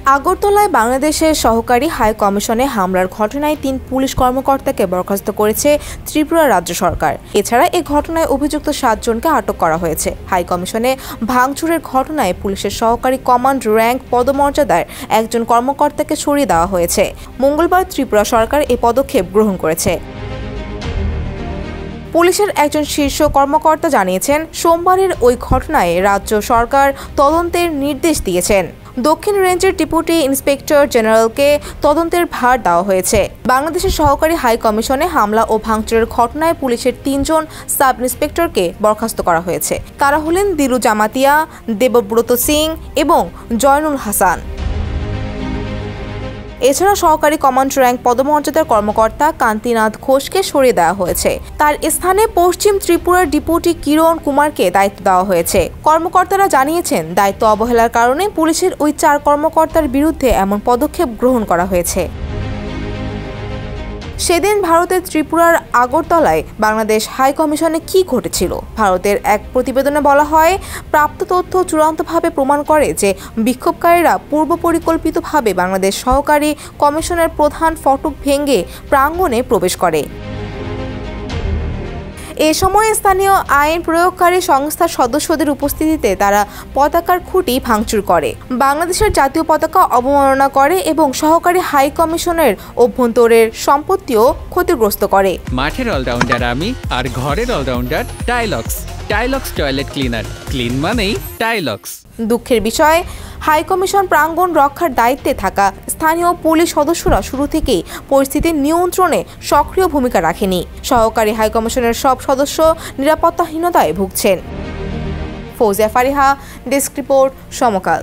আগরতলায় বাংলাদেশের সহকারী হাই কমিশনে হামলার ঘটনায় ৩ পুলিশ কর্মকর্তাকে বরখাস্ত করেছে ত্রিপুরা রাজ্য সরকার। এছাড়া এ ঘটনায় অভিযুক্ত ৭ জনকে আটক করা হয়েছে। হাই কমিশনে ভাঙচুরের ঘটনায় পুলিশের সহকারী কমান্ড র্যাঙ্ক পদমর্যাদার একজন কর্মকর্তাকে সরিয়ে দেওয়া হয়েছে। মঙ্গলবার ত্রিপুরা সরকার এ পদক্ষেপ গ্রহণ করেছে। পুলিশের একজন শীর্ষ কর্মকর্তা জানিয়েছেন, সোমবারের ওই ঘটনায় রাজ্য সরকার তদন্তের নির্দেশ দিয়েছেন। দক্ষিণ রেঞ্জের ডেপুটি ইন্সপেক্টর জেনারেলকে তদন্তের ভার দেওয়া হয়েছে। বাংলাদেশের সহকারী হাই কমিশনে হামলা ও ভাঙচুরের ঘটনায় পুলিশের ৩ জন সাব ইন্সপেক্টরকে বরখাস্ত করা হয়েছে। তারা হলেন দিলু জামাতিয়া, দেবব্রত সিং এবং জয়নুল হাসান। এছাড়া সহকারী কমান্ড র্যাঙ্ক পদমর্যাদার কর্মকর্তা কান্তিনাথ ঘোষকে সরিয়ে দেওয়া হয়েছে। তার স্থানে পশ্চিম ত্রিপুরার ডেপুটি কিরণ কুমারকে দায়িত্ব দেওয়া হয়েছে। কর্মকর্তারা জানিয়েছেন, দায়িত্ব অবহেলার কারণে পুলিশের ওই ৪ কর্মকর্তার বিরুদ্ধে এমন পদক্ষেপ গ্রহণ করা হয়েছে। সেদিন ভারতের ত্রিপুরার আগরতলায় বাংলাদেশ হাই কমিশনে কি ঘটেছিল? ভারতের এক প্রতিবেদনে বলা হয়, প্রাপ্ত তথ্য চূড়ান্তভাবে প্রমাণ করে যে বিক্ষোভকারীরা পূর্ব পরিকল্পিতভাবে বাংলাদেশ সহকারী কমিশনের প্রধান ফটক ভেঙে প্রাঙ্গণে প্রবেশ করে। এ সময় স্থানীয় আইন প্রয়োগকারী সংস্থার সদস্যদের উপস্থিতিতে তারা পতাকার খুঁটি ভাঙচুর করে, বাংলাদেশের জাতীয় পতাকা অবমাননা করে এবং সহকারী হাই কমিশনের অভ্যন্তরের সম্পত্তিও ক্ষতিগ্রস্ত করে। মাঠের অলরাউন্ডার আমি, আর ঘরের all rounder Tilex. Tilex toilet cleaner, clean মানেই টাইলক্স। দুঃখের বিষয়, হাই কমিশন প্রাঙ্গণ রক্ষার দায়িত্বে থাকা স্থানীয় পুলিশ সদস্যরা শুরু থেকেই পরিস্থিতির নিয়ন্ত্রণে সক্রিয় ভূমিকা রাখেনি। সহকারী হাই কমিশনের সব সদস্য নিরাপত্তাহীনতায় ভুগছেন। ফৌজিয়া ফারিহা, ডেস্ক রিপোর্ট, সমকাল।